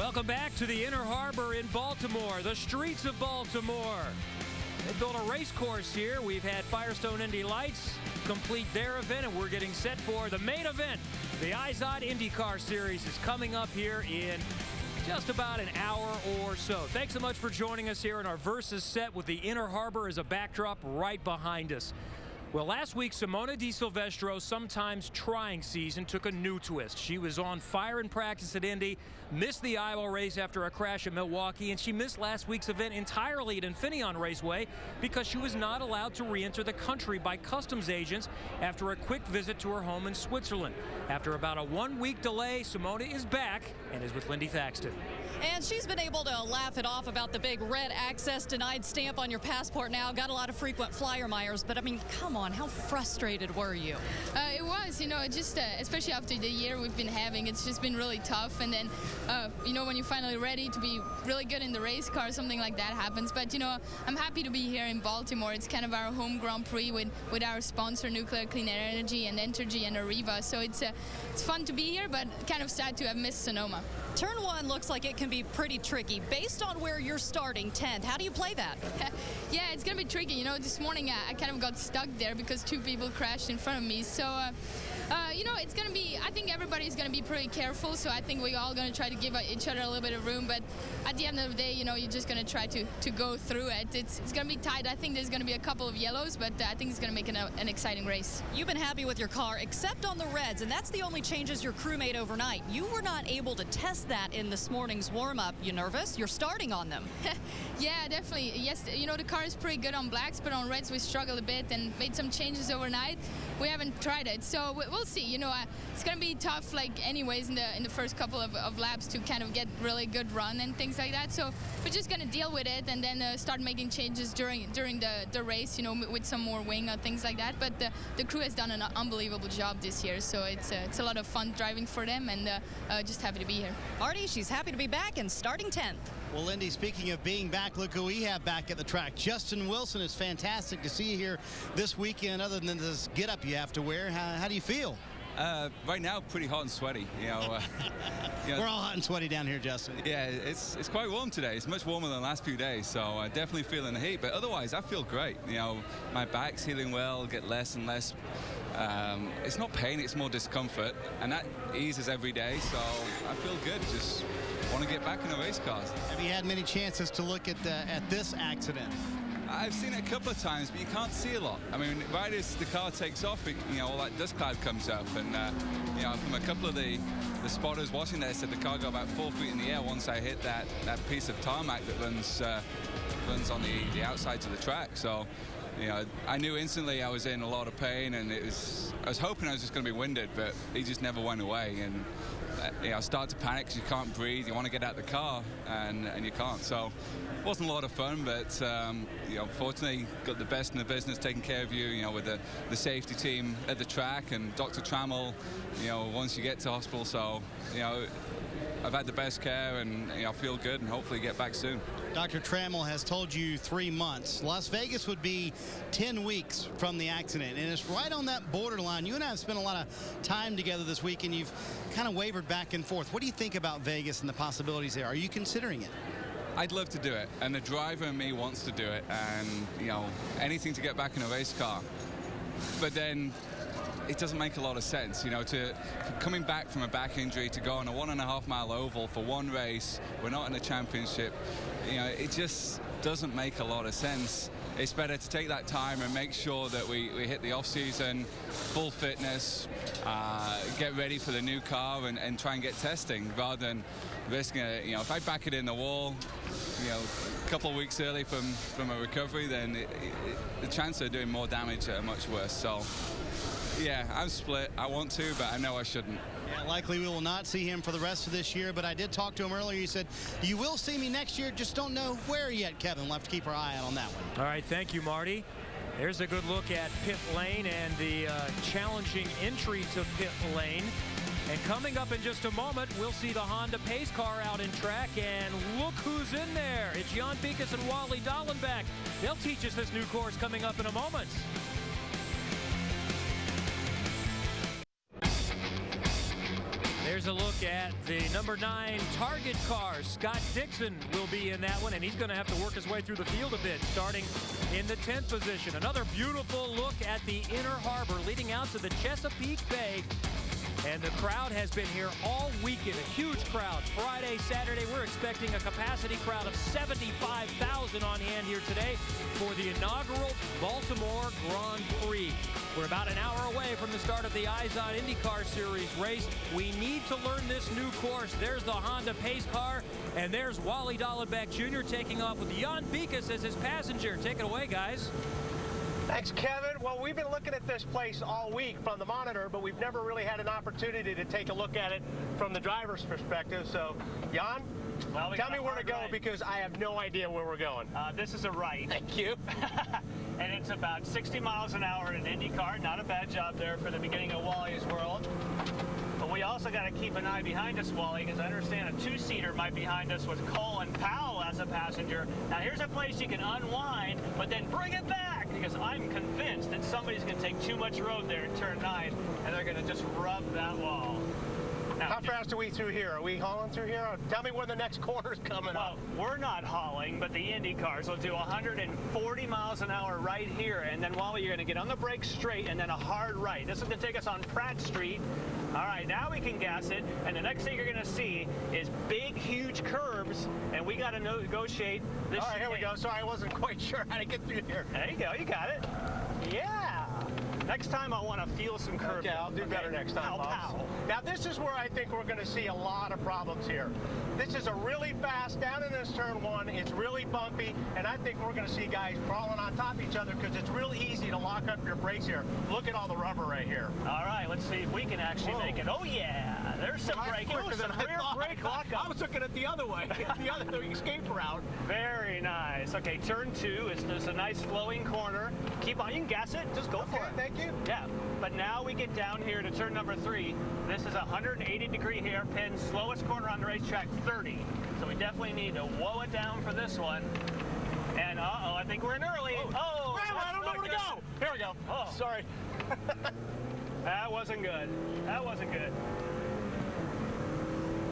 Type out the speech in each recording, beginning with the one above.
Welcome back to the Inner Harbor in Baltimore, the streets of Baltimore. They built a race course here. We've had Firestone Indy Lights complete their event, and we're getting set for the main event. The IZOD IndyCar Series is coming up here in just about an hour or so. Thanks so much for joining us here in our Versus set with the Inner Harbor as a backdrop right behind us. Well, last week, Simona Di Silvestro's sometimes trying season took a new twist. She was on fire in practice at Indy, missed the Iowa race after a crash at Milwaukee, and she missed last week's event entirely at Infineon Raceway because she was not allowed to re-enter the country by customs agents after a quick visit to her home in Switzerland. After about a one-week delay, Simona is back and is with Lindy Thaxton. And she's been able to laugh it off about the big red access denied stamp on your passport now. Got a lot of frequent flyer miles, but I mean, come on, how frustrated were you? It was, just especially after the year we've been having, it's just been really tough. And then, when you're finally ready to be really good in the race car, something like that happens. But, I'm happy to be here in Baltimore. It's kind of our home Grand Prix with our sponsor, Nuclear Clean Energy and Entergy and Arriva. So it's fun to be here, but kind of sad to have missed Sonoma. Turn one looks like it can be pretty tricky. Based on where you're starting, 10th, how do you play that? Yeah, it's going to be tricky. This morning I kind of got stuck there because two people crashed in front of me. So, it's going to be, I think everybody's going to be pretty careful. So I think we're all going to try to give each other a little bit of room. But at the end of the day, you're just going to try to go through it. It's going to be tight. I think there's going to be a couple of yellows, but I think it's going to make an exciting race. You've been happy with your car, except on the reds, and that's the only changes your crew made overnight. You were not able to test that in this morning's warm-up. You nervous? You're starting on them. Yeah, definitely. Yes, the car is pretty good on blacks, but on reds we struggled a bit and made some changes overnight. We haven't tried it, so we'll see. It's going to be tough, anyways, in the first couple of laps to kind of get really good run and things like that. So we're just going to deal with it and then start making changes during the race, with some more wing or things like that. But the crew has done an unbelievable job this year, so it's a lot of fun driving for them, and just happy to be here. Artie, she's happy to be back and starting 10th. Well, Lindy, speaking of being back, look who we have back at the track. Justin Wilson, is fantastic to see you here this weekend. Other than this get-up you have to wear, how do you feel? Right now, pretty hot and sweaty. We're all hot and sweaty down here, Justin. Yeah, it's quite warm today. It's much warmer than the last few days, so definitely feeling the heat. But otherwise, I feel great. My back's healing well, get less and less. It's not pain, it's more discomfort, and that eases every day. So I feel good. Just want to get back in the race cars. Have you had many chances to look at this accident? I've seen it a couple of times, but you can't see a lot. I mean, right as the car takes off, all that dust cloud comes up, and from a couple of the spotters watching there said the car got about 4 feet in the air once I hit that piece of tarmac that runs on the outsides of the track. So, I knew instantly I was in a lot of pain, and I was hoping I was just going to be winded, but he just never went away. And I start to panic because you can't breathe. You want to get out of the car, and you can't. So it wasn't a lot of fun, but fortunately got the best in the business taking care of you. With the safety team at the track and Dr. Trammell. Once you get to hospital, so I've had the best care, and I feel good, and hopefully get back soon. Dr. Trammell has told you 3 months. Las Vegas would be 10 weeks from the accident, and it's right on that borderline. You and I have spent a lot of time together this week, and you've kind of wavered back and forth. What do you think about Vegas and the possibilities there? Are you considering it? I'd love to do it, and the driver in me wants to do it, and anything to get back in a race car. But then it doesn't make a lot of sense, coming back from a back injury to go on a 1.5 mile oval for one race. We're not in a championship. It just doesn't make a lot of sense. It's better to take that time and make sure that we hit the off-season, full fitness, get ready for the new car and try and get testing rather than risking it. If I back it in the wall, a couple of weeks early from a recovery, then the chances of doing more damage are much worse. So, yeah, I'm split. I want to, but I know I shouldn't. Yeah, likely we will not see him for the rest of this year, but I did talk to him earlier. He said, you will see me next year, just don't know where yet, Kevin. We'll have to keep our eye out on that one. All right, thank you, Marty. There's a good look at pit lane and the challenging entry to pit lane. And coming up in just a moment, we'll see the Honda pace car out in track, and look who's in there. It's Jan Beekes and Wally Dallenbach. They'll teach us this new course coming up in a moment. There's a look at the number 9 target car. Scott Dixon will be in that one, and he's going to have to work his way through the field a bit, starting in the 10th position. Another beautiful look at the inner harbor leading out to the Chesapeake Bay. And the crowd has been here all weekend. A huge crowd. Friday, Saturday, we're expecting a capacity crowd of 75,000 on hand here today for the inaugural Baltimore Grand Prix. We're about an hour away from the start of the IZOD IndyCar Series race. We need to learn this new course. There's the Honda pace car, and there's Wally Dallenbach Jr. taking off with Jan Beekes as his passenger. Take it away, guys. Thanks, Kevin. Well, we've been looking at this place all week from the monitor, but we've never really had an opportunity to take a look at it from the driver's perspective. So, Jan, tell me where to go because I have no idea where we're going. This is a right. Thank you. And it's about 60 miles an hour in an IndyCar. Not a bad job there for the beginning of Wally's world. But we also got to keep an eye behind us, Wally, because I understand a two-seater might be behind us with Colin Powell as a passenger. Now, here's a place you can unwind, but then bring it back, because I'm convinced that somebody's going to take too much road there in turn 9, and they're going to just rub that wall. Now, how fast are we through here? Are we hauling through here? Tell me where the next corner's coming up. Well, we're not hauling, but the Indy cars will do 140 miles an hour right here, and then Wally, you're going to get on the brakes straight and then a hard right. This is going to take us on Pratt Street. All right, now we can gas it, and the next thing you're going to see is big, huge curves, and we got to negotiate this. All right, here we go. Sorry, I wasn't quite sure how to get through here. There you go. You got it. Yeah. Next time I want to feel some curves. Okay, I'll do better next time, Bob. Now, this is where I think we're going to see a lot of problems here. This is a really fast, down in this turn 1, it's really bumpy, and I think we're going to see guys crawling on top of each other because it's real easy to lock up your brakes here. Look at all the rubber right here. All right, let's see if we can actually make it. Oh, yeah, there's some brake. Quicker than I thought. Brake lockup. I was looking at the other way, the escape route. Very nice. Okay, turn 2 is there's a nice flowing corner. Keep on, you can gas it, just go for it. Thank you. Yeah, but now we get down here to turn number 3. This is a 180-degree hairpin, slowest corner on the racetrack, 30. So we definitely need to whoa it down for this one. And uh-oh, I think we're in early. Oh, I don't know where to go. Here we go. Oh, sorry. That wasn't good. That wasn't good.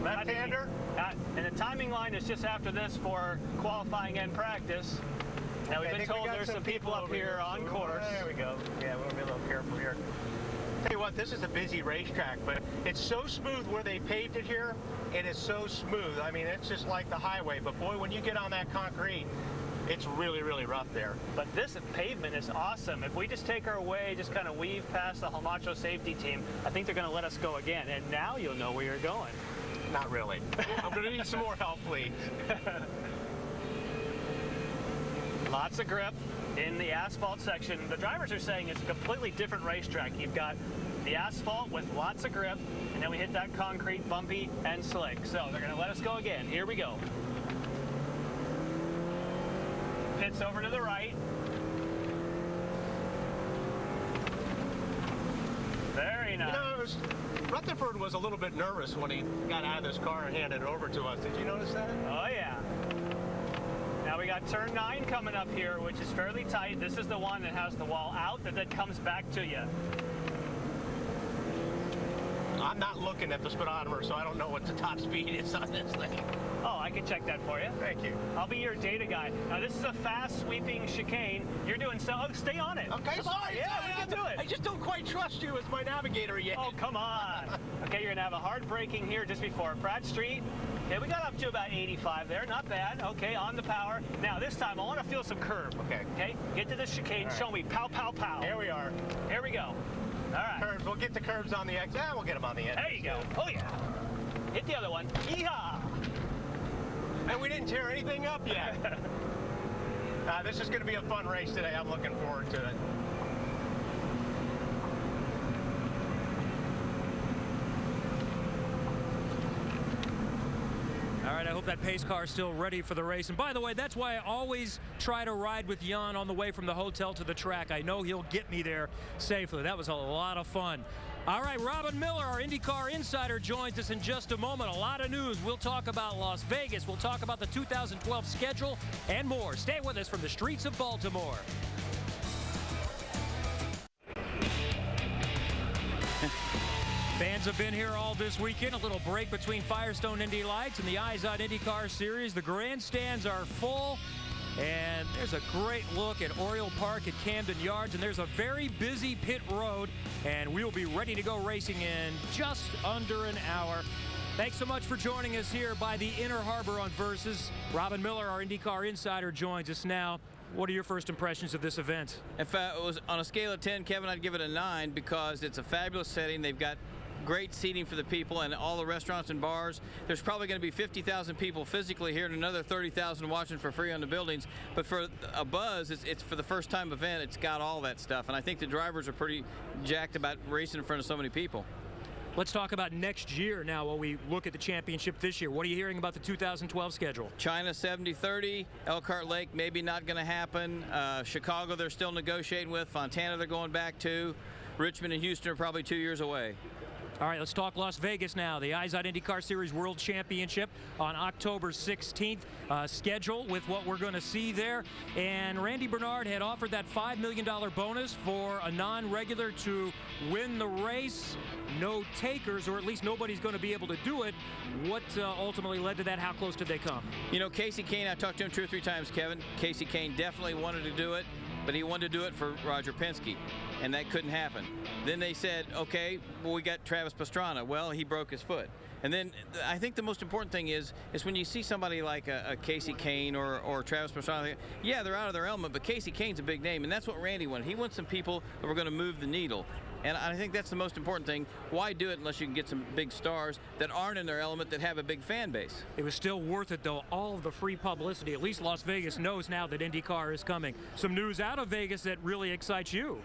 Left-hander? And the timing line is just after this for qualifying and practice. Now, we've been told there's some people up here on course. There we go. Yeah, we'll be a little careful here. Tell you what, this is a busy racetrack, but it's so smooth where they paved it here. It is so smooth. I mean, it's just like the highway. But boy, when you get on that concrete, it's really, really rough there. But this pavement is awesome. If we just take our way, just kind of weave past the Hamacho safety team, I think they're going to let us go again. And now you'll know where you're going. Not really. I'm going to need some more help, please. Lots of grip in the asphalt section. The drivers are saying it's a completely different racetrack. You've got the asphalt with lots of grip, and then we hit that concrete, bumpy and slick. So they're going to let us go again. Here we go. Pits over to the right. Very nice. You know, Rutherford was a little bit nervous when he got out of this car and handed it over to us. Did you notice that? Oh, yeah. Now we got turn 9 coming up here, which is fairly tight. This is the one that has the wall out that comes back to you. I'm not looking at the speedometer, so I don't know what the top speed is on this thing. Oh, I can check that for you. Thank you. I'll be your data guy. Now, this is a fast sweeping chicane. You're doing so. Oh, stay on it. Okay, sorry. Yeah, we can do it. I just don't quite trust you as my navigator yet. Oh, come on. Okay, you're going to have a hard braking here just before Pratt Street. Okay, we got up to about 85 there. Not bad. Okay, on the power. Now, this time, I want to feel some curve. Okay, get to the chicane. Right. Show me. Pow, pow, pow. Here we are. Here we go. All right. Curves. We'll get the curves on the X. Yeah, we'll get them on the end. There you go. Oh, yeah. Hit the other one. Yeehaw. And we didn't tear anything up yet. This is going to be a fun race today. I'm looking forward to it. All right, I hope that pace car is still ready for the race. And by the way, that's why I always try to ride with Jan on the way from the hotel to the track. I know he'll get me there safely. That was a lot of fun. All right, Robin Miller, our IndyCar insider, joins us in just a moment. A lot of news. We'll talk about Las Vegas. We'll talk about the 2012 schedule and more. Stay with us from the streets of Baltimore. Fans have been here all this weekend. A little break between Firestone Indy Lights and the Eyes on IndyCar Series. The grandstands are full. And there's a great look at Oriole Park at Camden Yards. And there's a very busy pit road. And we'll be ready to go racing in just under an hour. Thanks so much for joining us here by the Inner Harbor on Versus. Robin Miller, our IndyCar insider, joins us now. What are your first impressions of this event? If it was on a scale of 10, Kevin, I'd give it a 9 because it's a fabulous setting. They've got great seating for the people and all the restaurants and bars. There's probably going to be 50,000 people physically here and another 30,000 watching for free on the buildings. But for a buzz, it's for the first time event. It's got all that stuff. And I think the drivers are pretty jacked about racing in front of so many people. Let's talk about next year now while we look at the championship this year. What are you hearing about the 2012 schedule? China 70-30, Elkhart Lake maybe not going to happen. Chicago they're still negotiating with. Fontana they're going back to. Richmond and Houston are probably 2 years away. All right, let's talk Las Vegas now. The Eyes on IndyCar Series World Championship on October 16th. Schedule with what we're going to see there. And Randy Bernard had offered that $5 million bonus for a non-regular to win the race. No takers, or at least nobody's going to be able to do it. What ultimately led to that? How close did they come? You know, Casey Kane, I talked to him 2 or 3 times, Kevin. Casey Kane definitely wanted to do it, but he wanted to do it for Roger Penske, and that couldn't happen. Then they said, okay, well, we got Travis Pastrana. Well, he broke his foot. And then I think the most important thing is when you see somebody like a Casey Kane or Travis Pastrana, yeah, they're out of their element, but Casey Kane's a big name, and that's what Randy wanted. He wants some people that were going to move the needle. And I think that's the most important thing. Why do it unless you can get some big stars that aren't in their element that have a big fan base? It was still worth it, though. All of the free publicity. At least Las Vegas knows now that IndyCar is coming. Some news out of Vegas that really excites you.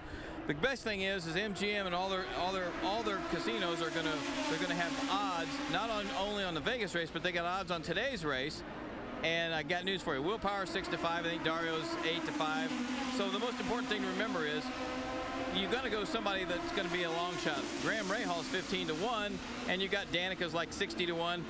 The best thing is MGM and all their casinos are gonna have odds not only on the Vegas race, but they got odds on today's race. And I got news for you. Will Power 6-5. I think Dario's 8-5. So the most important thing to remember is you've got to go somebody that's going to be a long shot. Graham Rahal's 15-1, and you got Danica's like 60-1.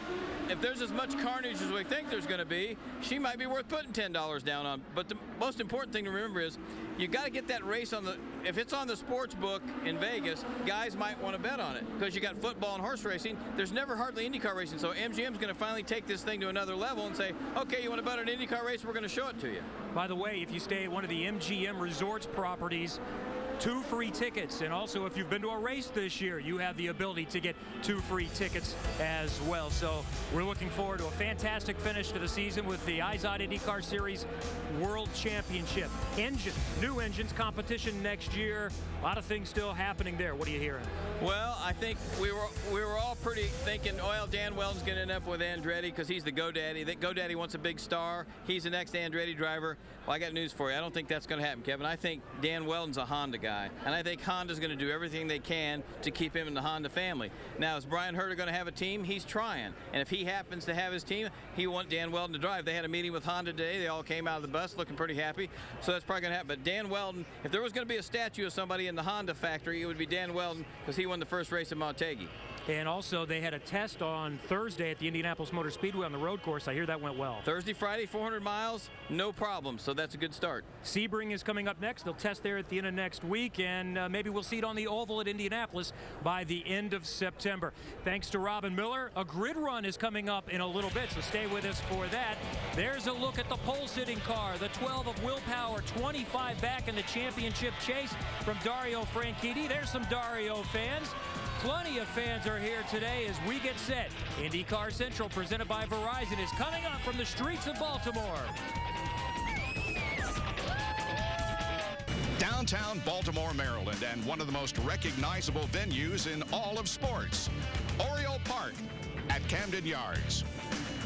If there's as much carnage as we think there's going to be, she might be worth putting $10 down on. But the most important thing to remember is you got to get that race on the. If it's on the sports book in Vegas, guys might want to bet on it because you got football and horse racing. There's never hardly IndyCar racing, so MGM's going to finally take this thing to another level and say, okay, you want to bet on an IndyCar race? We're going to show it to you. By the way, if you stay at one of the MGM Resorts properties, 2 free tickets. And also, if you've been to a race this year, you have the ability to get 2 free tickets as well. So we're looking forward to a fantastic finish to the season with the Eyes on IndyCar Series World Championship. New engines, competition next year. A lot of things still happening there. What are you hearing? Well, I think we were all pretty thinking, well, Dan Weldon's going to end up with Andretti because he's the GoDaddy. That GoDaddy wants a big star. He's the next Andretti driver. Well, I got news for you. I don't think that's going to happen, Kevin. I think Dan Weldon's a Honda guy, and I think Honda's going to do everything they can to keep him in the Honda family. Now, is Brian Herter going to have a team? He's trying, and if he happens to have his team, he wants Dan Weldon to drive. They had a meeting with Honda today. They all came out of the bus looking pretty happy, so that's probably going to happen. But Dan Weldon, if there was going to be a statue of somebody in the Honda factory, it would be Dan Weldon because he won the first race at Montague. And also, they had a test on Thursday at the Indianapolis Motor Speedway on the road course. I hear that went well. Thursday, Friday, 400 miles, no problem. So that's a good start. Sebring is coming up next. They'll test there at the end of next week, and maybe we'll see it on the oval at Indianapolis by the end of September. Thanks to Robin Miller. A grid run is coming up in a little bit, so stay with us for that. There's a look at the pole-sitting car, the 12 of Will Power, 25 back in the championship chase from Dario Franchitti. There's some Dario fans. Plenty of fans are here today as we get set. IndyCar Central, presented by Verizon, is coming up from the streets of Baltimore. Downtown Baltimore, Maryland, and one of the most recognizable venues in all of sports, Oriole Park at Camden Yards.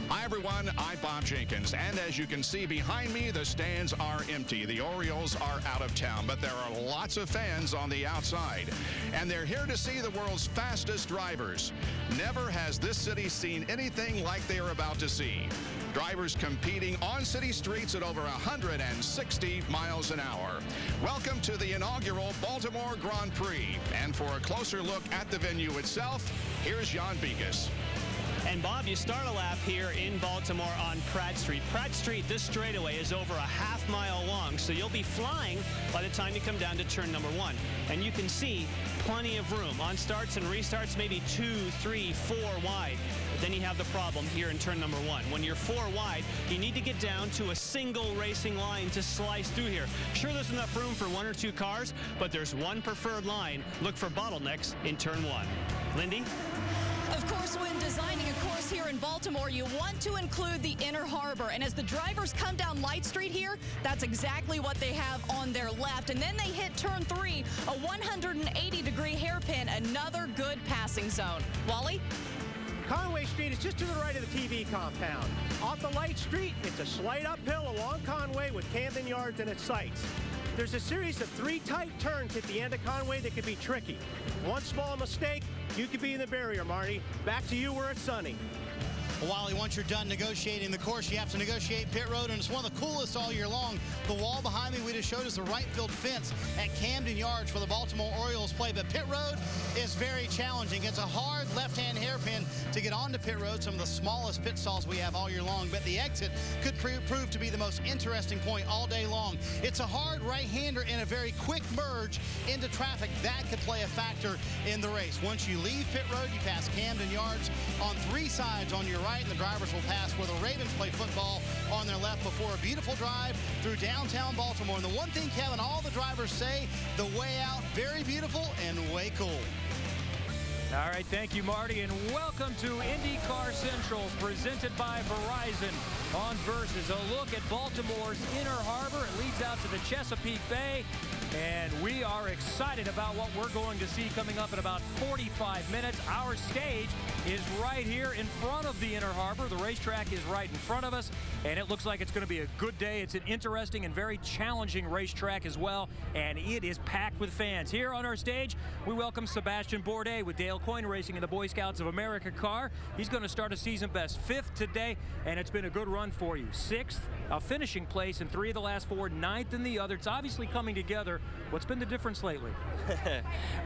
Hi, everyone. I'm Bob Jenkins, and as you can see behind me, the stands are empty. The Orioles are out of town, but there are lots of fans on the outside, and they're here to see the world's fastest drivers. Never has this city seen anything like they are about to see. Drivers competing on city streets at over 160 miles an hour. Welcome to the inaugural Baltimore Grand Prix, and for a closer look at the venue itself, here's Jan Bigas. And Bob, you start a lap here in Baltimore on Pratt Street. Pratt Street, this straightaway is over a half-mile long, so you'll be flying by the time you come down to turn number 1. And you can see plenty of room. On starts and restarts, maybe 2, 3, 4 wide. But then you have the problem here in turn number 1. When you're 4 wide, you need to get down to a single racing line to slice through here. Sure, there's enough room for 1 or 2 cars, but there's one preferred line. Look for bottlenecks in turn 1. Lindy? Of course, when designing a course here in Baltimore, you want to include the inner harbor. And as the drivers come down Light Street here, that's exactly what they have on their left. And then they hit turn 3, a 180-degree hairpin, another good passing zone. Wally? Conway Street is just to the right of the TV compound. Off the Light Street, it's a slight uphill along Conway with Camden Yards in its sights. There's a series of 3 tight turns at the end of Conway that could be tricky. One small mistake, you could be in the barrier, Marty. Back to you where it's sunny. Well, Wally, once you're done negotiating the course, you have to negotiate pit road, and it's one of the coolest all year long. The wall behind me we just showed is the right field fence at Camden Yards where the Baltimore Orioles play. But pit road is very challenging. It's a hard left-hand hairpin to get onto pit road, some of the smallest pit stalls we have all year long. But the exit could prove to be the most interesting point all day long. It's a hard right-hander and a very quick merge into traffic. That could play a factor in the race. Once you leave pit road, you pass Camden Yards on 3 sides on your right, and the drivers will pass where the Ravens play football on their left before a beautiful drive through downtown Baltimore. And the one thing, Kevin, all the drivers say, the way out, very beautiful and way cool. All right, thank you, Marty, and welcome to IndyCar Central, presented by Verizon on Versus. A look at Baltimore's inner harbor. It leads out to the Chesapeake Bay, and we are excited about what we're going to see coming up in about 45 minutes. Our stage is right here in front of the inner harbor. The racetrack is right in front of us, and it looks like it's going to be a good day. It's an interesting and very challenging racetrack as well, and it is packed with fans. Here on our stage, we welcome Sebastian Bourdais with Dale Coyne Racing in the Boy Scouts of America car. He's going to start a season best 5th today, and it's been a good run for you. 6th, a finishing place in 3 of the last 4, 9th in the other. It's obviously coming together. What's been the difference lately?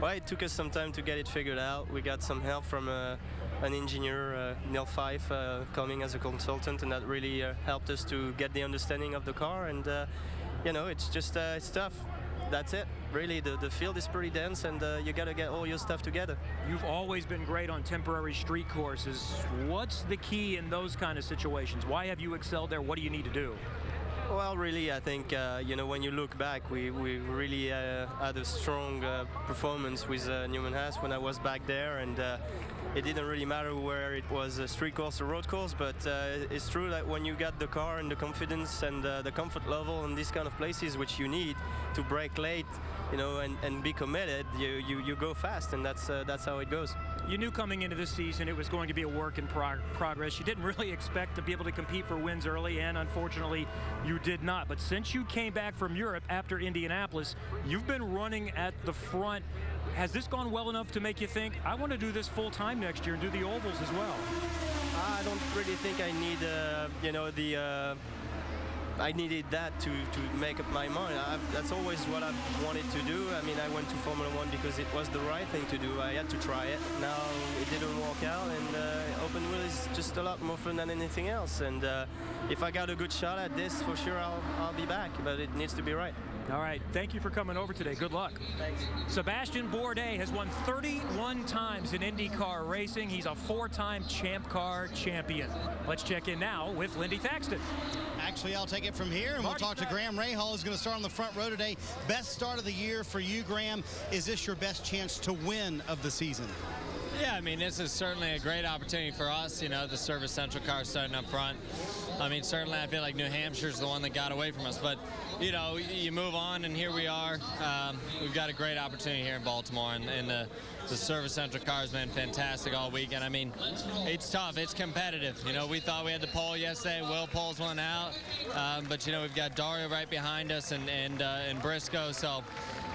Well, it took us some time to get it figured out. We got some help from an engineer, Neil Fife, coming as a consultant, and that really helped us to get the understanding of the car. And you know, it's just it's tough. That's it. Really, the field is pretty dense, and you got to get all your stuff together. You've always been great on temporary street courses. What's the key in those kind of situations? Why have you excelled there? What do you need to do? Well, really, I think, you know, when you look back, we really had a strong performance with Newman Haas when I was back there, and it didn't really matter where it was a street course or road course, but it's true that when you got the car and the confidence and the comfort level in these kind of places, which you need to brake late, you know, and be committed, you go fast, and that's how it goes. You knew coming into this season it was going to be a work in progress. You didn't really expect to be able to compete for wins early, and unfortunately you did not. But since you came back from Europe after Indianapolis, you've been running at the front. Has this gone well enough to make you think, I want to do this full time next year and do the ovals as well? I don't really think I need, you know, I needed that to make up my mind. That's always what I've wanted to do. I mean, I went to Formula One because it was the right thing to do. I had to try it. Now it didn't work out, and open wheel is just a lot more fun than anything else. And if I got a good shot at this, for sure I'll be back, but it needs to be right. All right, thank you for coming over today. Good luck. Thanks. Sebastian Bourdais has won 31 times in IndyCar racing. He's a 4-time Champ Car champion. Let's check in now with Lindy Thaxton. Actually, I'll take it from here, and we'll talk to Graham Rahal, who's going to start on the front row today. Best start of the year for you, Graham. Is this your best chance to win of the season? Yeah, I mean, this is certainly a great opportunity for us, you know, the Service Central car starting up front. I mean, certainly I feel like New Hampshire's the one that got away from us, but, you know, you move on, and here we are. We've got a great opportunity here in Baltimore, and the Service Central car has been fantastic all weekend. I mean, it's tough. It's competitive. You know, we thought we had the pole yesterday. Will pulls one out, but, you know, we've got Dario right behind us and Briscoe, so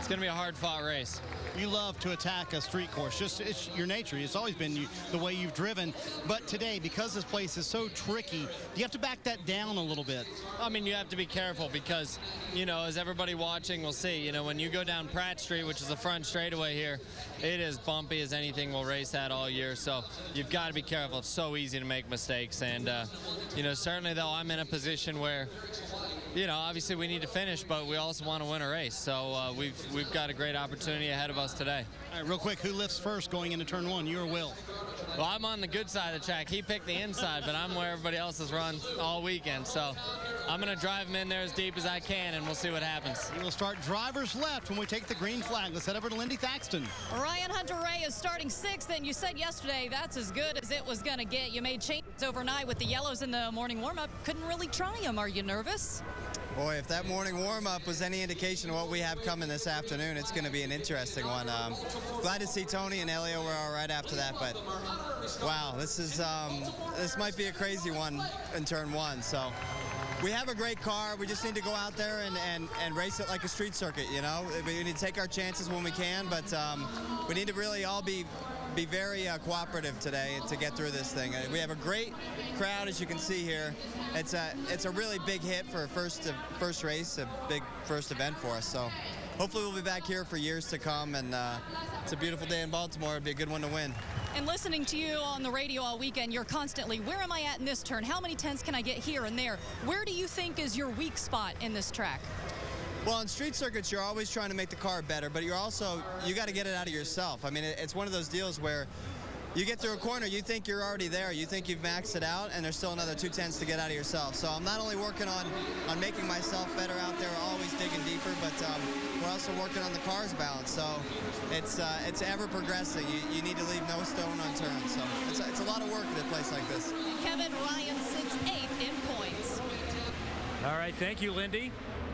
it's going to be a hard-fought race. You love to attack a street course. It's your nature. It's always been the way you've driven. But today, because this place is so tricky, do you have to back that down a little bit? I mean, you have to be careful because, you know, as everybody watching will see, you know, when you go down Pratt Street, which is the front straightaway here, it is bumpy as anything we'll race at all year. So you've got to be careful. It's so easy to make mistakes. And, you know, certainly, though, I'm in a position where, you know, obviously we need to finish, but we also want to win a race. So we've got a great opportunity ahead of us today. All right, real quick, who lifts first going into turn 1, you or Will? Well, I'm on the good side of the track. He picked the inside, but I'm where everybody else has run all weekend. So I'm going to drive him in there as deep as I can, and we'll see what happens. We will start drivers left when we take the green flag. Let's head over to Lindy Thaxton. Ryan Hunter-Ray is starting 6th, and you said yesterday that's as good as it was going to get. You made changes overnight with the yellows in the morning warm-up. Couldn't really try them. Are you nervous? Boy, if that morning warm-up was any indication of what we have coming this afternoon, it's going to be an interesting one. Glad to see Tony and Elio were all right after that, but wow, this might be a crazy one in turn 1. So we have a great car. We just need to go out there and race it like a street circuit, you know? We need to take our chances when we can, but we need to really all be very cooperative today to get through this thing. We have a great crowd, as you can see here. It's a really big hit for a first race, a big first event for us. So hopefully we'll be back here for years to come, and it's a beautiful day in Baltimore. It'll be a good one to win. And listening to you on the radio all weekend, you're constantly, where am I at in this turn? How many tenths can I get here and there? Where do you think is your weak spot in this track? Well, in street circuits, you're always trying to make the car better, but you got to get it out of yourself. I mean, it's one of those deals where you get through a corner, you think you're already there, you think you've maxed it out, and there's still another 2 tenths to get out of yourself. So I'm not only working on making myself better out there, always digging deeper, but we're also working on the car's balance. So it's ever progressing. You need to leave no stone unturned. So it's a lot of work at a place like this. Kevin Ryan sits 8th in points. All right, thank you, Lindy.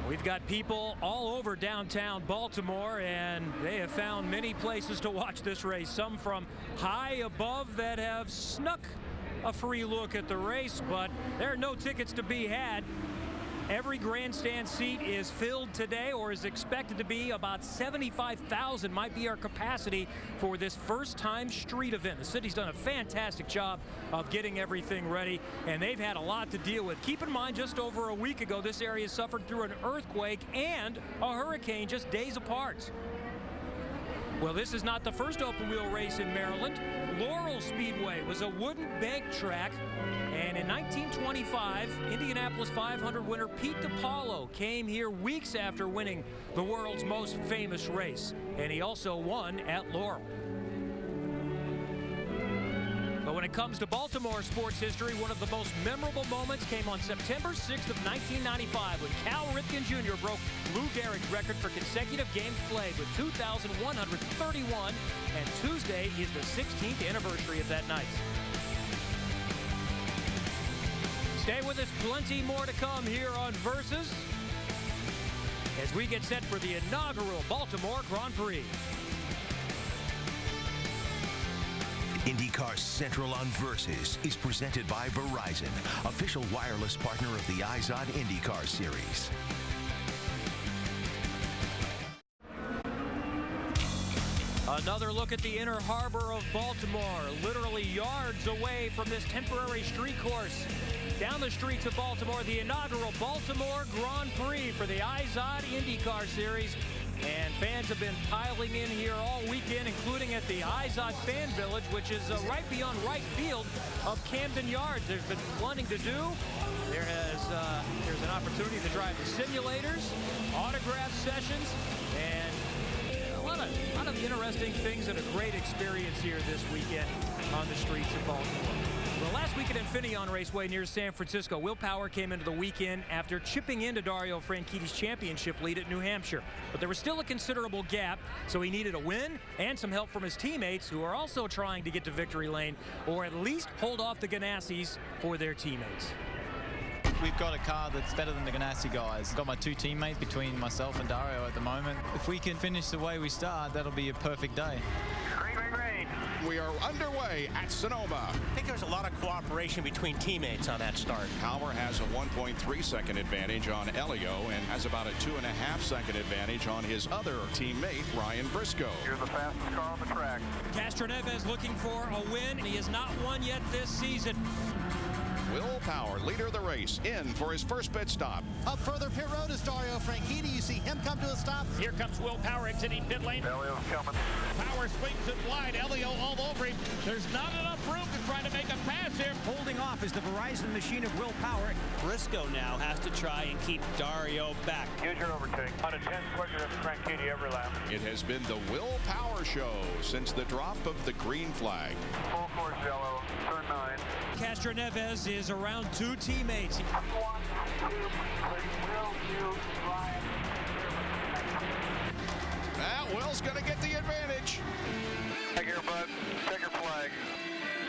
We've got people all over downtown Baltimore, and they have found many places to watch this race. Some from high above that have snuck a free look at the race, but there are no tickets to be had. Every grandstand seat is filled today, or is expected to be. About 75,000 might be our capacity for this first-time street event. The city's done a fantastic job of getting everything ready, and they've had a lot to deal with. Keep in mind, just over a week ago, this area suffered through an earthquake and a hurricane just days apart. Well, this is not the first open-wheel race in Maryland. Laurel Speedway was a wooden bank track, and in 1925, Indianapolis 500 winner Pete DiPaolo came here weeks after winning the world's most famous race, and he also won at Laurel. But when it comes to Baltimore sports history, one of the most memorable moments came on September 6th of 1995 when Cal Ripken Jr. broke Lou Gehrig's record for consecutive games played with 2,131, and Tuesday is the 16th anniversary of that night. Stay with us, plenty more to come here on Versus as we get set for the inaugural Baltimore Grand Prix. IndyCar Central on Versus is presented by Verizon, official wireless partner of the Eyes on IndyCar series. Another look at the inner harbor of Baltimore, literally yards away from this temporary street course. Down the streets of Baltimore, the inaugural Baltimore Grand Prix for the Eyes on IndyCar series. And fans have been piling in here all weekend, including at the Eyes on Fan Village, which is right beyond right field of Camden Yards. There's been plenty to do. There's an opportunity to drive the simulators, autograph sessions, and a lot of interesting things and a great experience here this weekend on the streets of Baltimore. Well, last week at Infineon Raceway near San Francisco, Will Power came into the weekend after chipping into Dario Franchitti's championship lead at New Hampshire. But there was still a considerable gap, so he needed a win and some help from his teammates, who are also trying to get to victory lane, or at least hold off the Ganassis for their teammates. We've got a car that's better than the Ganassi guys. Got my 2 teammates between myself and Dario at the moment. If we can finish the way we start, that'll be a perfect day. Great. We are underway at Sonoma. I think there's a lot of cooperation between teammates on that start. Power has a 1.3-second advantage on Elio and has about a 2.5-second advantage on his other teammate, Ryan Briscoe. You're the fastest car on the track. Castroneves looking for a win. He has not won yet this season. Will Power, leader of the race, in for his first pit stop. Up further pit road is Dario Franchitti. You see him come to a stop. Here comes Will Power exiting pit lane. Elio's coming. Power swings it wide. Elio all over him. There's not enough room to try to make a pass here. Holding off is the Verizon machine of Will Power. Briscoe now has to try and keep Dario back. Here's your overtake. On a 10 quicker than Franchitti every lap. It has been the Will Power show since the drop of the green flag. Full course yellow, turn 9. Castroneves is around two teammates. Will's going to get the advantage. Take here, bud. Take your flag.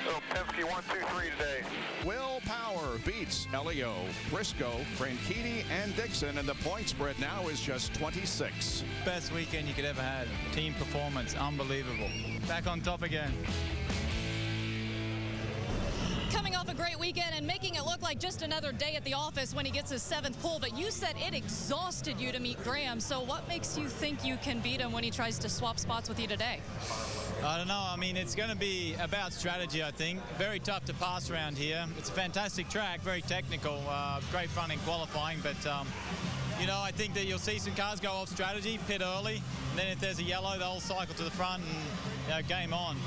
So Penske 1, 2, 3 today. Will Power beats Elio, Briscoe, Franchitti, and Dixon, and the point spread now is just 26. Best weekend you could ever have. Team performance, unbelievable. Back on top again. Coming off a great weekend and making it look like just another day at the office when he gets his 7th pole, but you said it exhausted you to meet Graham. So what makes you think you can beat him when he tries to swap spots with you today? I don't know. I mean, it's going to be about strategy, I think. Very tough to pass around here. It's a fantastic track, very technical, great fun in qualifying, but you know, I think that you'll see some cars go off strategy, pit early, and then if there's a yellow, they'll cycle to the front and game on.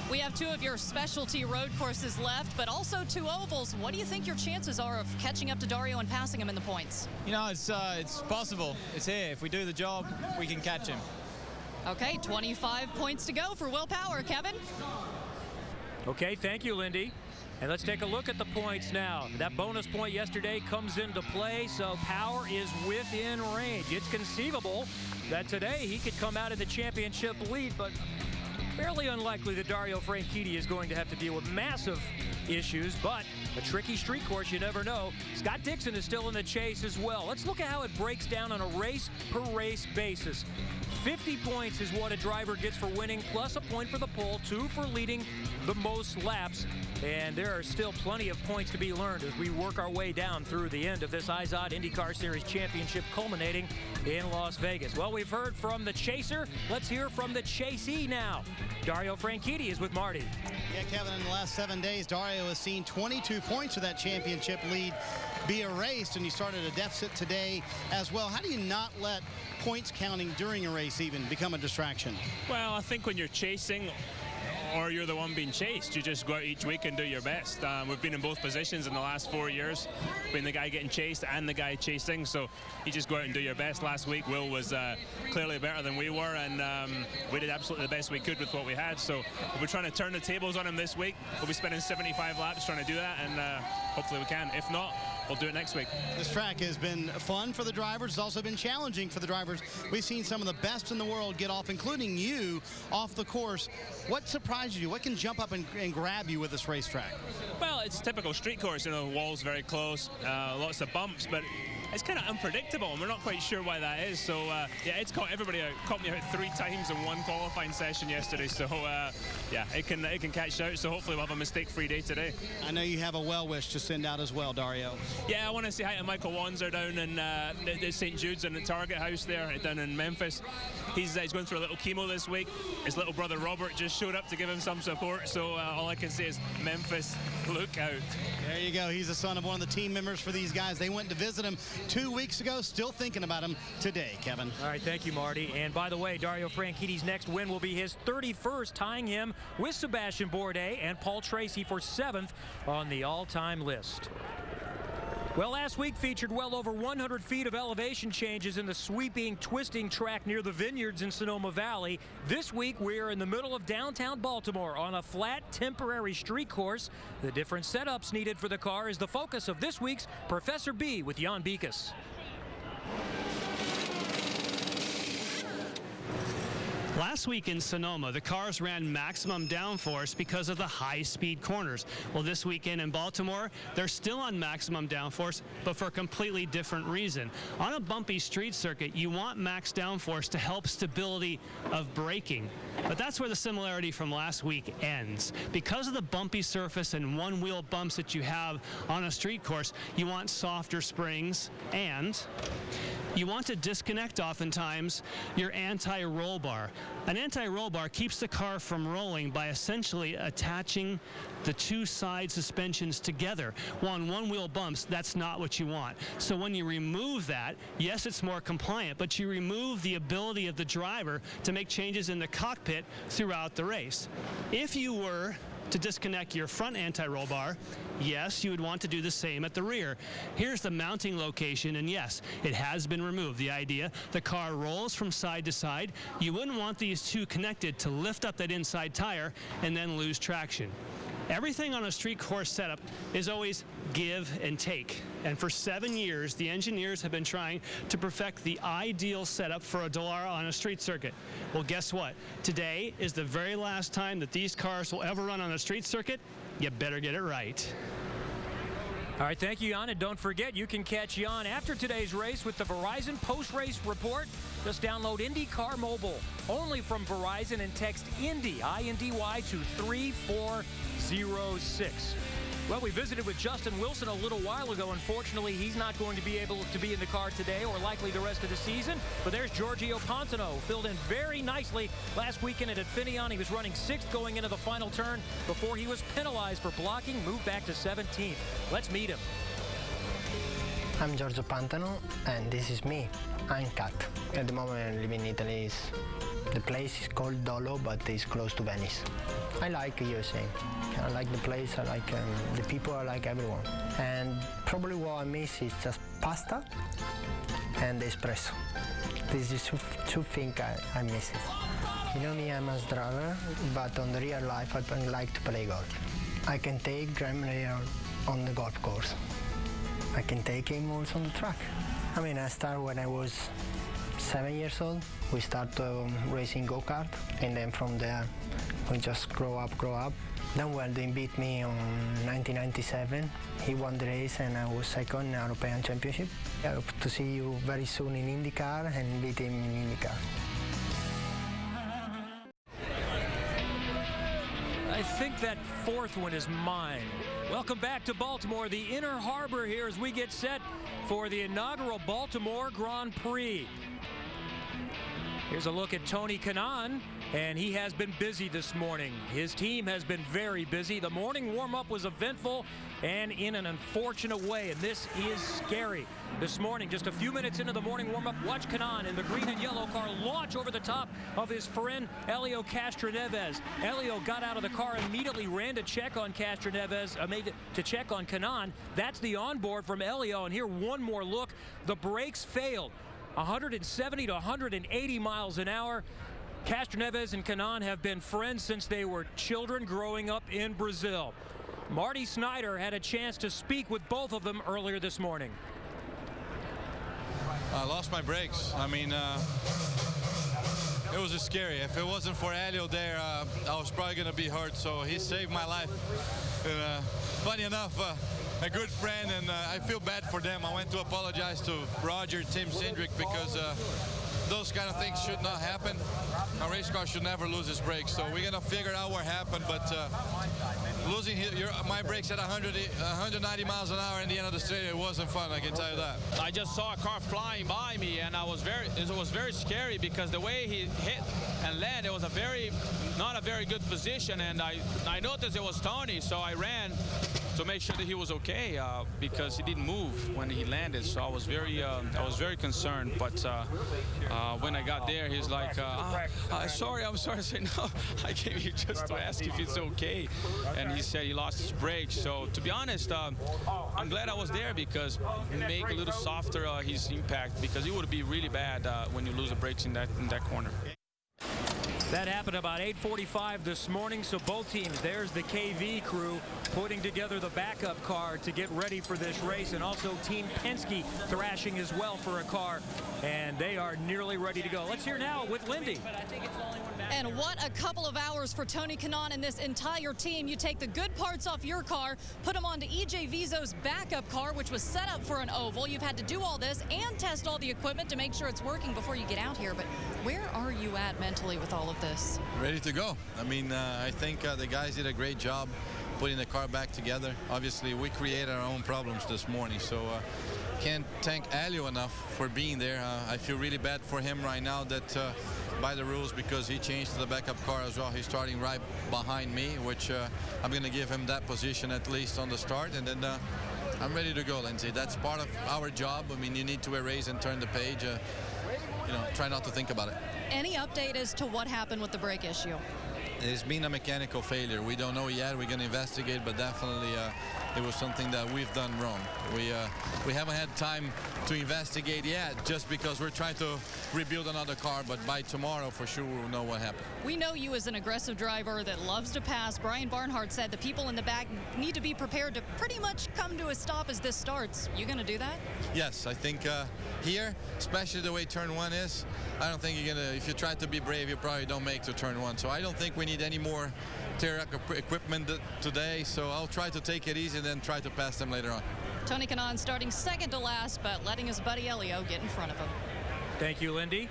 We have 2 of your specialty road courses left, but also 2 ovals. What do you think your chances are of catching up to Dario and passing him in the points? You know, it's possible. It's here. If we do the job, we can catch him. Okay, 25 points to go for Will Power. Kevin? Okay, thank you, Lindy. And let's take a look at the points now. That bonus point yesterday comes into play, so Power is within range. It's conceivable that today he could come out of the championship lead, but fairly unlikely that Dario Franchitti is going to have to deal with massive issues, but a tricky street course, you never know. Scott Dixon is still in the chase as well. Let's look at how it breaks down on a race-per-race basis. 50 points is what a driver gets for winning, plus a point for the pole, 2 for leading the most laps. And there are still plenty of points to be learned as we work our way down through the end of this IZOD IndyCar Series Championship culminating in Las Vegas. Well, we've heard from the chaser. Let's hear from the chasee now. Dario Franchitti is with Marty. Yeah, Kevin, in the last 7 days, Dario has seen 22 points of that championship lead be erased, and he started a deficit today as well. How do you not let points counting during a race even become a distraction? Well, I think when you're chasing or you're the one being chased, you just go out each week and do your best. We've been in both positions in the last 4 years, being the guy getting chased and the guy chasing, so you just go out and do your best. Last week, Will was clearly better than we were, and we did absolutely the best we could with what we had, so we're trying to turn the tables on him this week. We'll be spending 75 laps trying to do that, and hopefully we can. If not, we'll do it next week. This track has been fun for the drivers. It's also been challenging for the drivers. We've seen some of the best in the world get off, including you, off the course. What surprised you? What can jump up and grab you with this racetrack? Well, it's a typical street course. You know, the wall's very close, lots of bumps, but it's kind of unpredictable, and we're not quite sure why that is. So, yeah, it's caught everybody out. Caught me out 3 times in one qualifying session yesterday. So, yeah, it can catch out. So hopefully we'll have a mistake-free day today. I know you have a well wish to send out as well, Dario. Yeah, I want to say hi to Michael Wanzer down in St. Jude's in the Target House there down in Memphis. He's going through a little chemo this week. His little brother Robert just showed up to give him some support. So all I can say is Memphis, look out. There you go. He's the son of one of the team members for these guys. They went to visit him 2 weeks ago. Still thinking about him today, Kevin. All right, thank you, Marty. And by the way, Dario Franchitti's next win will be his 31st, tying him with Sebastian Bourdais and Paul Tracy for 7th on the all-time list. Well, last week featured well over 100 feet of elevation changes in the sweeping, twisting track near the vineyards in Sonoma Valley. This week, we're in the middle of downtown Baltimore on a flat, temporary street course. The different setups needed for the car is the focus of this week's Professor B with Jan Beekes. Last week in Sonoma, the cars ran maximum downforce because of the high-speed corners. Well, this weekend in Baltimore, they're still on maximum downforce, but for a completely different reason. On a bumpy street circuit, you want max downforce to help stability of braking. But that's where the similarity from last week ends. Because of the bumpy surface and one-wheel bumps that you have on a street course, you want softer springs, and you want to disconnect oftentimes your anti-roll bar. An anti-roll bar keeps the car from rolling by essentially attaching the two side suspensions together. Well, on one-wheel bumps, that's not what you want. So when you remove that, yes, it's more compliant, but you remove the ability of the driver to make changes in the cockpit throughout the race. If you were to disconnect your front anti-roll bar, yes, you would want to do the same at the rear. Here's the mounting location, and yes, it has been removed. The idea, the car rolls from side to side. You wouldn't want these two connected to lift up that inside tire and then lose traction. Everything on a street course setup is always give and take. And for 7 years, the engineers have been trying to perfect the ideal setup for a Dallara on a street circuit. Well, guess what? Today is the very last time that these cars will ever run on a street circuit. You better get it right. All right, thank you, Jan. And don't forget, you can catch Jan after today's race with the Verizon post-race report. Just download IndyCar Mobile, only from Verizon, and text INDY, I-N-D-Y, to 3406. Well, we visited with Justin Wilson a little while ago. Unfortunately, he's not going to be able to be in the car today or likely the rest of the season. But there's Giorgio Pontano, filled in very nicely last weekend at Infineon. He was running 6th going into the final turn before he was penalized for blocking, moved back to 17th. Let's meet him. I'm Giorgio Pantano, and this is me. I'm Cat. At the moment, I live in Italy. The place is called Dolo, but it's close to Venice. I like USA. I like the place, I like the people, I like everyone. And probably what I miss is just pasta and espresso. These are two things I miss. You know me, I'm a driver, but on the real life, I don't like to play golf. I can take Graham on the golf course. I can take him also on the track. I mean, I started when I was 7 years old. We started racing go-kart, and then from there, we just grow up. Then Weldon beat me on 1997. He won the race, and I was second in the European Championship. I hope to see you very soon in IndyCar and beat him in IndyCar. I think that fourth one is mine. Welcome back to Baltimore, the Inner Harbor here as we get set for the inaugural Baltimore Grand Prix. Here's a look at Tony Kanaan, and he has been busy this morning. His team has been very busy. The morning warm-up was eventful and in an unfortunate way, and this is scary. This morning, just a few minutes into the morning warm-up, watch Kanaan in the green and yellow car launch over the top of his friend Helio Castroneves. Helio got out of the car, immediately ran to check on Castroneves, to check on Kanaan. That's the onboard from Helio, and here one more look. The brakes failed. 170 to 180 miles an hour. Castroneves and Kanaan have been friends since they were children growing up in Brazil. Marty Snyder had a chance to speak with both of them earlier this morning. I lost my brakes. I mean, it was just scary. If it wasn't for Helio there, I was probably going to be hurt. So he saved my life. And, funny enough, a good friend, and I feel bad for them. I went to apologize to Roger, Tim Cindric, because those kind of things should not happen. A race car should never lose its brakes. So we're going to figure out what happened, but losing my brakes at 190 miles an hour in the end of the straight, it wasn't fun, I can tell you that. I just saw a car flying by me, and it was very scary because the way he hit and landed, it was not a very good position, and I noticed it was Tony, so I ran to make sure that he was okay because he didn't move when he landed. So I was very concerned. But when I got there, he's like, sorry, I'm sorry. I said, no, I came here just to ask if it's okay. And he said he lost his brakes. So to be honest, I'm glad I was there because make a little softer his impact, because it would be really bad when you lose the brakes in that corner. That happened about 8:45 this morning, so both teams, there's the KV crew putting together the backup car to get ready for this race, and also Team Penske thrashing as well for a car, and they are nearly ready to go. Let's hear now with Lindy. And what a couple of hours for Tony Kanaan and this entire team. You take the good parts off your car, put them onto EJ Vizo's backup car, which was set up for an oval. You've had to do all this and test all the equipment to make sure it's working before you get out here. But where are you at mentally with all of this? Ready to go. I mean, I think the guys did a great job putting the car back together. Obviously, we created our own problems this morning, so can't thank Elio enough for being there. I feel really bad for him right now that by the rules, because he changed to the backup car as well. He's starting right behind me, which I'm going to give him that position at least on the start, and then I'm ready to go, Lindsay. That's part of our job. I mean, you need to erase and turn the page. You know, try not to think about it. Any update as to what happened with the brake issue? It's been a mechanical failure. We don't know yet. We're going to investigate, but definitely it was something that we've done wrong. We haven't had time to investigate yet, just because we're trying to rebuild another car, but by tomorrow for sure we'll know what happened. We know you as an aggressive driver that loves to pass. Brian Barnhart said the people in the back need to be prepared to pretty much come to a stop as this starts. You going to do that? Yes, I think here, especially the way turn one is, I don't think you're going to, if you try to be brave, you probably don't make to turn one. So I don't think we need any more tear equipment today, so I'll try to take it easy and then try to pass them later on. Tony Kanaan starting second to last, but letting his buddy Elio get in front of him. Thank you, Lindy.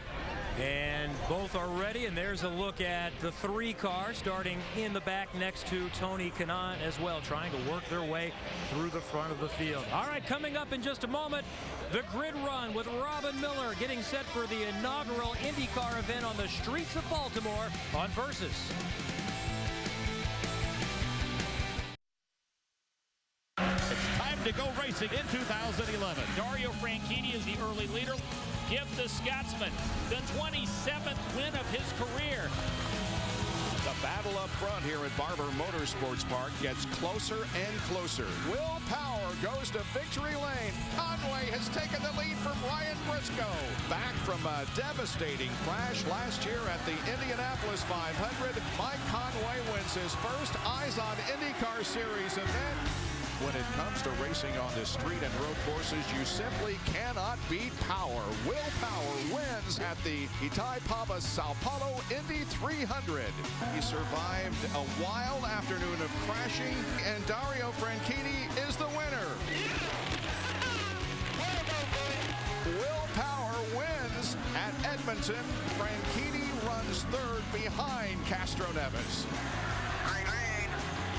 And both are ready, and there's a look at the three cars starting in the back next to Tony Kanaan as well, trying to work their way through the front of the field. All right, coming up in just a moment, the grid run with Robin Miller getting set for the inaugural IndyCar event on the streets of Baltimore on Versus. It's time to go racing in 2011. Dario Franchitti is the early leader. Give the Scotsman the 27th win of his career. The battle up front here at Barber Motorsports Park gets closer and closer. Will Power goes to victory lane. Conway has taken the lead from Ryan Briscoe. Back from a devastating crash last year at the Indianapolis 500, Mike Conway wins his first Eyes on IndyCar Series event. When it comes to racing on the street and road courses, you simply cannot beat power. Will Power wins at the Itaipava Sao Paulo Indy 300. He survived a wild afternoon of crashing, and Dario Franchitti is the winner. Will Power wins at Edmonton. Franchitti runs third behind Castro Neves.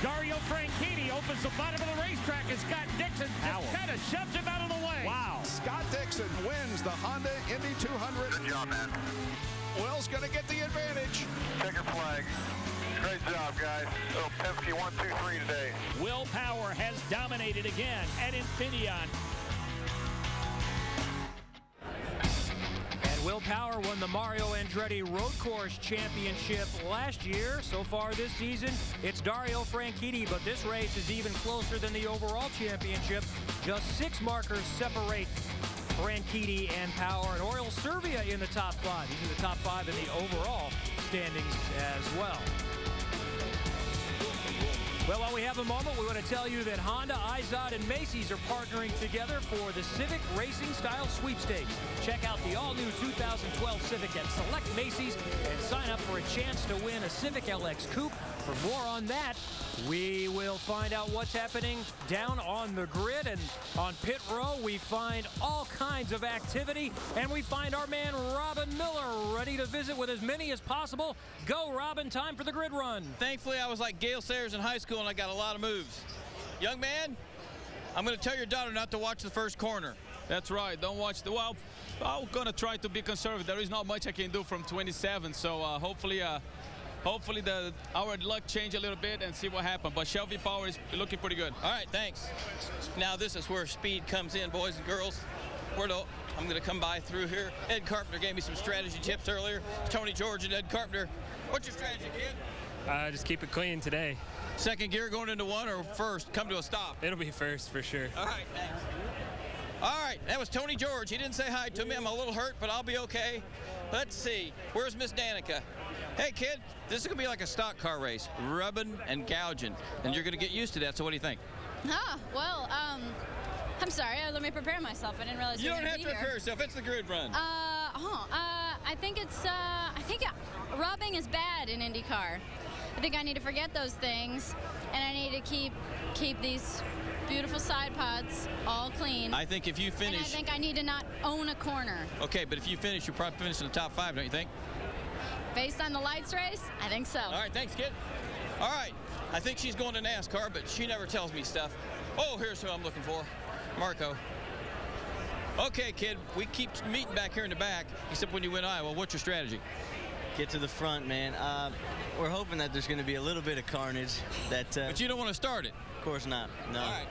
Dario Franchitti opens the bottom of the racetrack, and Scott Dixon just kind of shoves him out of the way. Wow. Scott Dixon wins the Honda Indy 200. Good job, man. Will's going to get the advantage. Checker flag. Great job, guys. Oh, Penske 1, 2, 3 today. Will Power has dominated again at Infineon. Will Power won the Mario Andretti Road Course Championship last year. So far this season, it's Dario Franchitti, but this race is even closer than the overall championship. Just 6 markers separate Franchitti and Power, and Oriol Servia in the top 5. He's in the top 5 in the overall standings as well. Well, while we have a moment, we want to tell you that Honda, Izod, and Macy's are partnering together for the Civic Racing Style Sweepstakes. Check out the all-new 2012 Civic at select Macy's and sign up for a chance to win a Civic LX Coupe. For more on that, we will find out what's happening down on the grid, and on pit row we find all kinds of activity, and we find our man Robin Miller ready to visit with as many as possible. Go, Robin, time for the grid run. Thankfully, I was like Gale Sayers in high school, and I got a lot of moves. Young man, I'm going to tell your daughter not to watch the first corner. That's right. Don't watch the, well, I'm going to try to be conservative. There is not much I can do from 27, so hopefully our luck change a little bit and see what happens. But Shelby Power is looking pretty good. All right, thanks. Now this is where speed comes in, boys and girls. I'm going to come by through here. Ed Carpenter gave me some strategy tips earlier. Tony George and Ed Carpenter. What's your strategy, kid? Just keep it clean today. Second gear going into one, or first? Come to a stop. It'll be first for sure. All right, thanks. All right, that was Tony George. He didn't say hi to me. I'm a little hurt, but I'll be okay. Let's see. Where's Miss Danica? Hey, kid, this is going to be like a stock car race, rubbing and gouging, and you're going to get used to that, so what do you think? Well, I'm sorry. Let me prepare myself. I didn't realize You were don't gonna have be to here. prepare yourself. It's the grid run. I think rubbing is bad in IndyCar. I think I need to forget those things, and I need to keep these beautiful side pods all clean. I think if you finish... And I think I need to not own a corner. Okay, but if you finish, you'll probably finish in the top 5, don't you think? Based on the lights race, I think so. All right, thanks, kid. All right, I think she's going to NASCAR, but she never tells me stuff. Oh, here's who I'm looking for, Marco. Okay, kid, we keep meeting back here in the back, except when you win Iowa. What's your strategy? Get to the front, man. We're hoping that there's going to be a little bit of carnage. But you don't want to start it? Of course not, no. All right.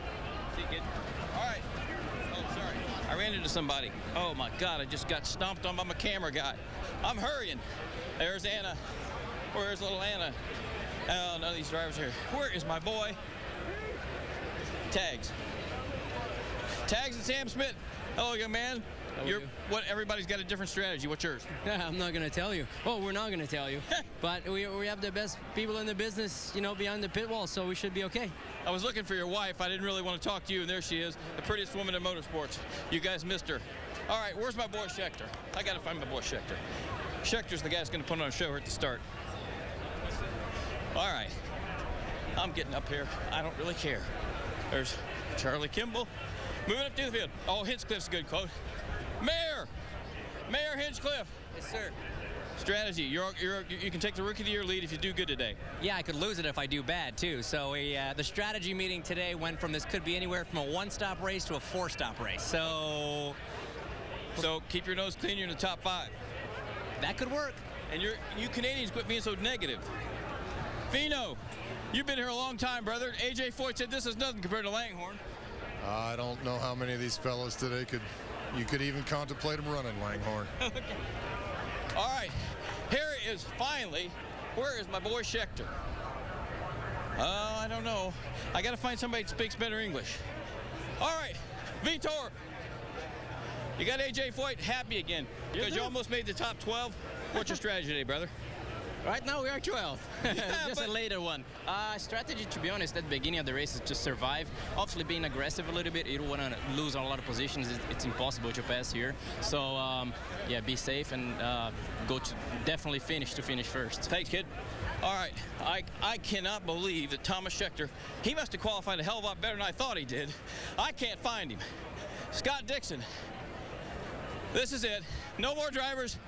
See you, kid. All right. Oh, sorry. I ran into somebody. Oh, my God, I just got stomped on by my camera guy. I'm hurrying. There's Anna. Where's little Anna? Oh, none of these drivers are here. Where is my boy? Tags. Tags and Sam Smith. Hello, young man. Everybody's got a different strategy. What's yours? I'm not going to tell you. Well, we're not going to tell you. But we have the best people in the business, behind the pit wall, so we should be okay. I was looking for your wife. I didn't really want to talk to you, and there she is, the prettiest woman in motorsports. You guys missed her. All right, where's my boy Schechter? I got to find my boy Schechter. Schechter's the guy that's going to put on a show here at the start. All right. I'm getting up here. I don't really care. There's Charlie Kimball. Moving up to the field. Oh, Hinchcliffe's a good quote. Mayor Hinchcliffe. Yes, sir. Strategy. You can take the Rookie of the Year lead if you do good today. Yeah, I could lose it if I do bad, too. So the strategy meeting today went from this could be anywhere from a one-stop race to a four-stop race. So keep your nose clean. You're in the top 5. That could work. And you Canadians quit being so negative. Fino, you've been here a long time, brother. AJ Foyt said this is nothing compared to Langhorne. I don't know how many of these fellows today you could even contemplate them running Langhorne. All right, here is finally, where is my boy Schechter? I don't know. I got to find somebody that speaks better English. All right, Vitor. You got AJ Foyt happy again because you almost made the top 12. What's your strategy today, brother? Right now we are 12th. Just a later one. Strategy, to be honest, at the beginning of the race is just survive. Obviously being aggressive a little bit. You don't want to lose on a lot of positions. It's impossible to pass here. So yeah, be safe and definitely finish first. Thanks, kid. All right, I cannot believe that Thomas Schechter, he must have qualified a hell of a lot better than I thought he did. I can't find him. Scott Dixon. This is it. No more drivers.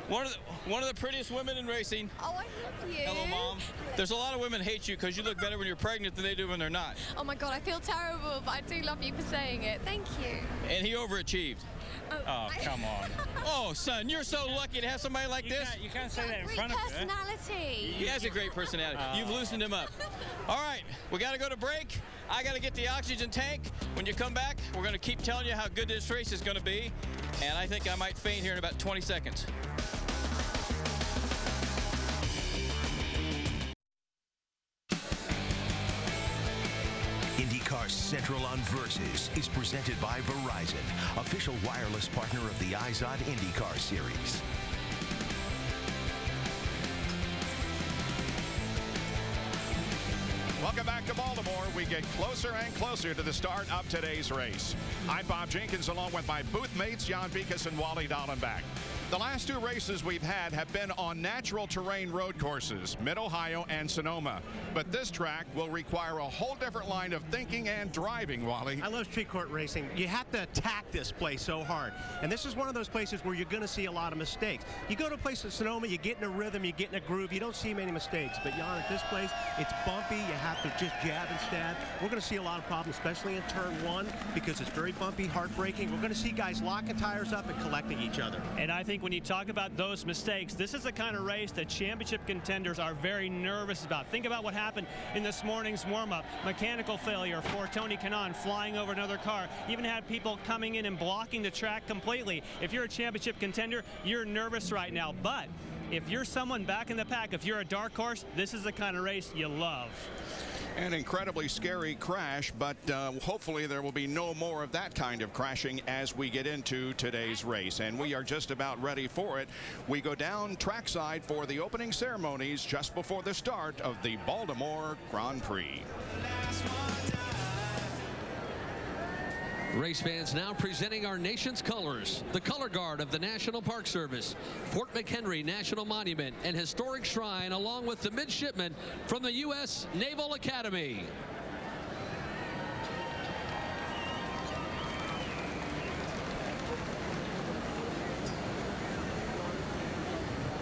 One of the prettiest women in racing. Oh, I love you. Hello, Mom. There's a lot of women hate you because you look better when you're pregnant than they do when they're not. Oh my God, I feel terrible, but I do love you for saying it. Thank you. And he overachieved. Oh, come on. Oh, son, you're so lucky to have somebody like this. You can't say that in front of him. Personality. He has a great personality. You've loosened him up. All right, we got to go to break. I got to get the oxygen tank. When you come back, we're going to keep telling you how good this race is going to be. And I think I might faint here in about 20 seconds. IndyCar Central on Versus is presented by Verizon, official wireless partner of the IZOD IndyCar Series. Welcome back to Baltimore. We get closer and closer to the start of today's race. I'm Bob Jenkins along with my booth mates, Jan Vikas and Wally Dallenbach. The last 2 races we've had have been on natural terrain road courses, Mid-Ohio and Sonoma. But this track will require a whole different line of thinking and driving, Wally. I love street court racing. You have to attack this place so hard. And this is one of those places where you're going to see a lot of mistakes. You go to a place like Sonoma, you get in a rhythm, you get in a groove, you don't see many mistakes. But Jan, at this place, it's bumpy. You have to just jab and stab. We're going to see a lot of problems, especially in turn 1, because it's very bumpy, heartbreaking. We're going to see guys locking tires up and collecting each other. And I think when you talk about those mistakes, this is the kind of race that championship contenders are very nervous about. Think about what happened in this morning's warm-up. Mechanical failure for Tony Kanaan flying over another car. Even had people coming in and blocking the track completely. If you're a championship contender, you're nervous right now. But if you're someone back in the pack, if you're a dark horse, this is the kind of race you love. An incredibly scary crash, but hopefully there will be no more of that kind of crashing as we get into today's race. And we are just about ready for it. We go down trackside for the opening ceremonies just before the start of the Baltimore Grand Prix. Race fans, now presenting our nation's colors. The color guard of the National Park Service, Fort McHenry National Monument, and historic shrine, along with the midshipmen from the U.S. Naval Academy.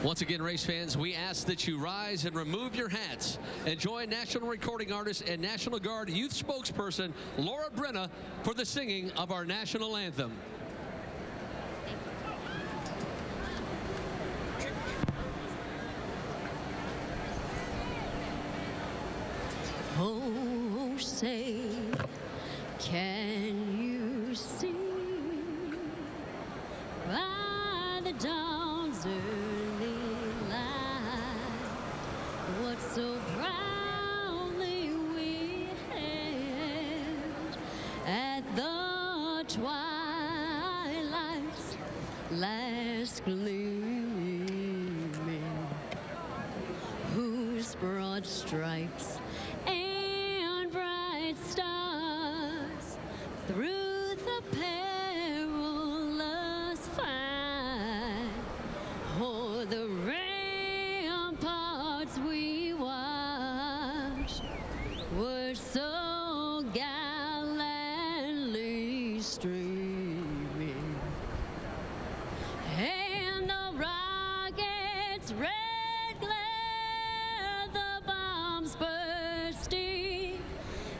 Once again, race fans, we ask that you rise and remove your hats and join national recording artist and National Guard youth spokesperson Laura Brenna for the singing of our national anthem. Oh, say, can you see by the dawn's early what so proudly we hailed at the twilight's last gleaming, whose broad stripes and bright stars through the perilous fight o'er the we watched were so gallantly streaming, and the rockets' red glare, the bombs bursting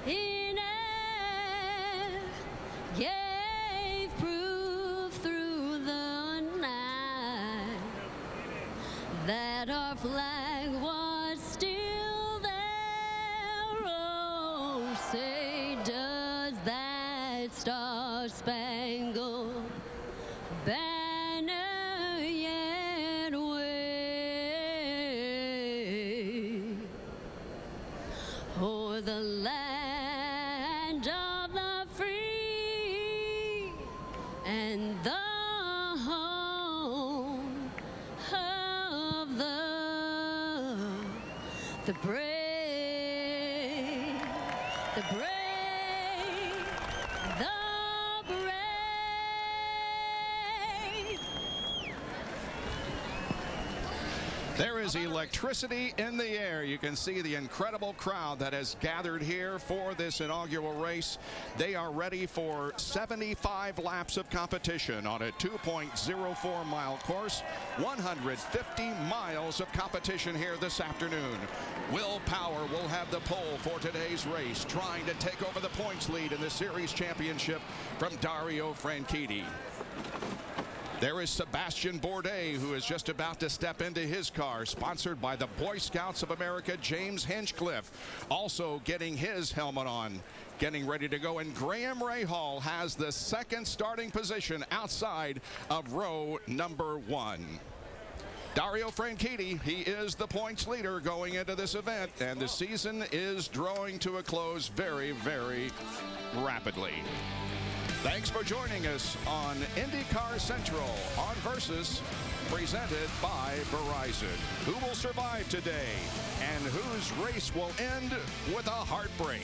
in air, gave proof through the night that our flag was still there. Oh, say, does that star-spangled banner yet wave o'er the land of the free and the home of the brave, the brave, the brave. There is electricity in the air. You can see the incredible crowd that has gathered here for this inaugural race. They are ready for 75 laps of competition on a 2.04-mile course. 150 miles of competition here this afternoon. Will Power will have the pole for today's race, trying to take over the points lead in the series championship from Dario Franchitti. There is Sebastian Bourdais, who is just about to step into his car, sponsored by the Boy Scouts of America, James Hinchcliffe, also getting his helmet on, getting ready to go. And Graham Rahal has the second starting position outside of row number 1. Dario Franchitti, he is the points leader going into this event, and the season is drawing to a close very, very rapidly. Thanks for joining us on IndyCar Central on Versus, presented by Verizon. Who will survive today, and whose race will end with a heartbreak?